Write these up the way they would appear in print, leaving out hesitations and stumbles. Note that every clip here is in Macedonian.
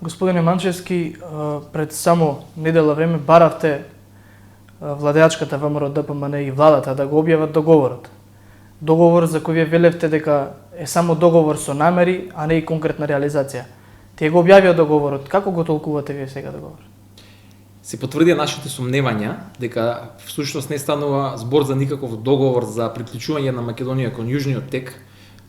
Господине Манчевски, пред само недела време баравте владеачката ВМРО ДПМН и владата да го објават договорот. Договор за кој вие велевте дека е само договор со намери, а не и конкретна реализација. Тие го објавија договорот. Како го толкувате вие сега договор? Се потврдија нашите сомневања дека всушност не станува збор за никаков договор за приклучување на Македонија кон Јужниот тек,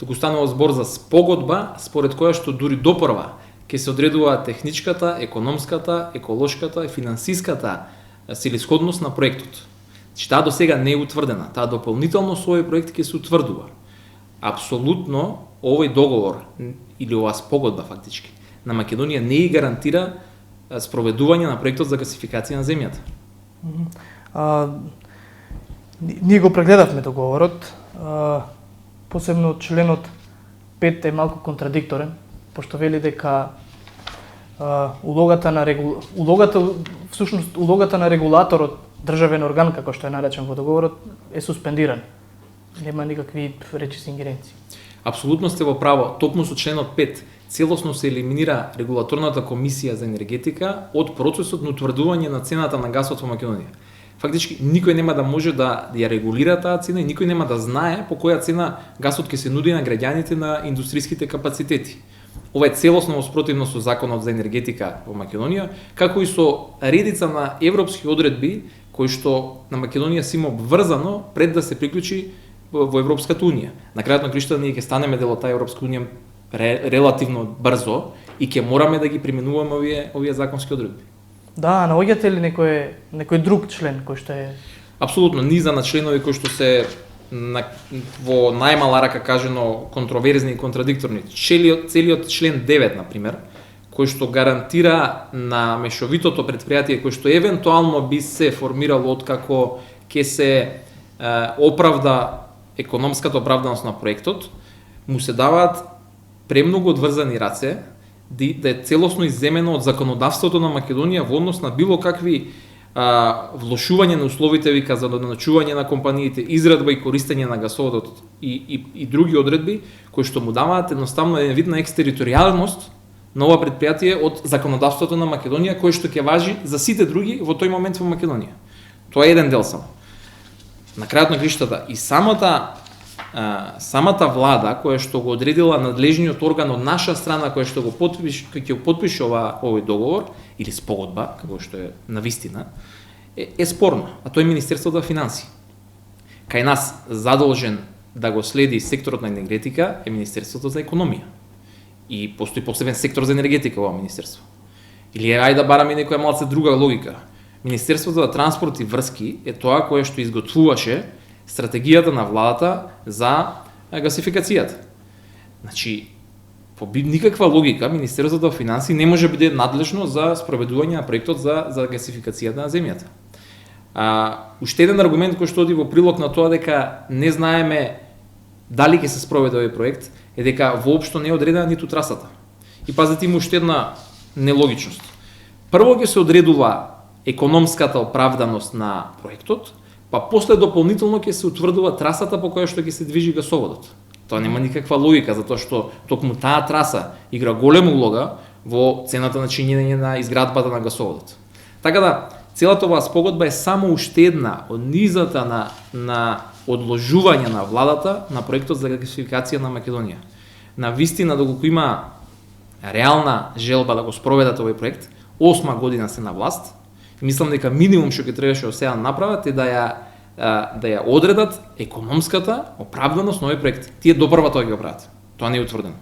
туку станува збор за спогодба според која што дури допрва ќе се одредува техничката, економската, еколошката и финансиската целисходност на проектот. Значи, таа до сега не е утврдена, таа дополнително со овој проект ќе се утврдува. Апсолутно овој договор или оваа спогодба фактички на Македонија не и гарантира спроведување на проектот за гасификација на земјата. Ние го прегледавме договорот, посебно членот 5 е малку контрадикторен, пошто вели дека улогата на регулаторот, државен орган како што е наречен во договорот, е суспендиран. Нема никакви речиси ингеренции. Апсолутно сте во право. Токму со членот 5 целосно се елиминира регулаторната комисија за енергетика од процесот на утврдување на цената на гасот во Македонија. Фактички никој нема да може да ја регулира таа цена и никој нема да знае по која цена гасот ќе се нуди на граѓаните на индустријските капацитети. Ова е целосно воспротивно со Законот за енергетика во Македонија, како и со редица на европски одредби кои што на Македонија се има обврзано пред да се приклучи во Европската унија. На крајот на краиштата ние ќе станеме дел од таа Европска унија релативно брзо и ќе мораме да ги применуваме овие законски одредби. Да, наоѓате ли некој друг член кој што е? Апсолутно низа на членови кои што се во најмала рака кажено контроверзни и контрадикторни. Целиот член 9 на пример, кој што гарантира на мешовитото претпријатие кој што евентуално би се формирало откако ќе се оправда економската оправданост на проектот, му се даваат премногу одврзани раце да е целосно изземено од законодавството на Македонија во однос на било какви влошување на условите вика за доначување на компаниите, израдба и користење на гасоводот и други одредби кои што му даваат едноставно еден вид на екстериторијалност на ова предпријатие од законодавството на Македонија кој што ќе важи за сите други во тој момент во Македонија. Тоа е еден дел само. На крајот на криштата и самата влада која што го одредила надлежниот орган од наша страна која што ќе го потпише овој договор или спогодба, како што е навистина, е спорно, а тоа е Министерството за финансии. Кај нас задолжен да го следи секторот на енергетика е Министерството за економија. И постои посебен сектор за енергетика во Министерство. Или ајде да бараме некоја малце друга логика. Министерството за транспорт и врски е тоа кое што изготвуваше стратегијата на владата за гасификацијата. Значи, по никаква логика Министерството за финансии не може да биде надлежно за спроведување на проектот за гасификацијата на земјата. Уште еден аргумент кој што оди во прилог на тоа дека не знаеме дали ќе се спроведе овој проект е дека воопшто не е одредена ниту трасата. И пазете, има уште една нелогичност. Прво ќе се одредува економската оправданост на проектот, па после дополнително ќе се утврдува трасата по која што ќе се движи гасоводот. Тоа нема никаква логика, затоа што токму таа траса игра голема улога во цената на чинење на изградбата на гасоводот. Така да, целата оваа спогодба е само уште една од низата на одложување на владата на проектот за гасификација на Македонија. На вистина, доколку има реална желба да го спроведат овој проект, 8 година се на власт, мислам дека минимум што ќе требаше од сега да направат е да ја одредат економската оправданост на овој проект. Тие допрва тоа ги го прават. Тоа не е утврдено.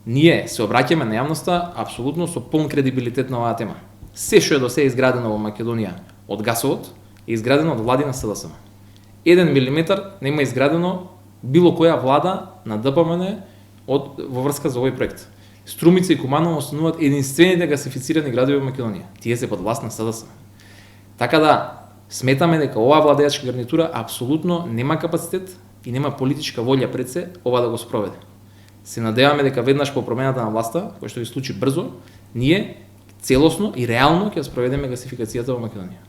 Ние се обраќаме на јавноста апсолутно со полн кредибилитет на оваа тема. Се што е до сега изградено во Македонија од гасовод е изградено од влади на СДСМ. 1 милиметар нема изградено било која влада на ДПМН во врска за овој проект. Струмица и Куманово остануваат единствените гасифицирани градови во Македонија. Тие се под власт на СДСМ. Така да, сметаме дека оваа владеачка гарнитура апсолутно нема капацитет и нема политичка волја пред се ова да го спроведе. Се надеваме дека веднаш по промената на власта, кој што ќе случи брзо, ние целосно и реално ќе спроведеме гасификацијата во Македонија.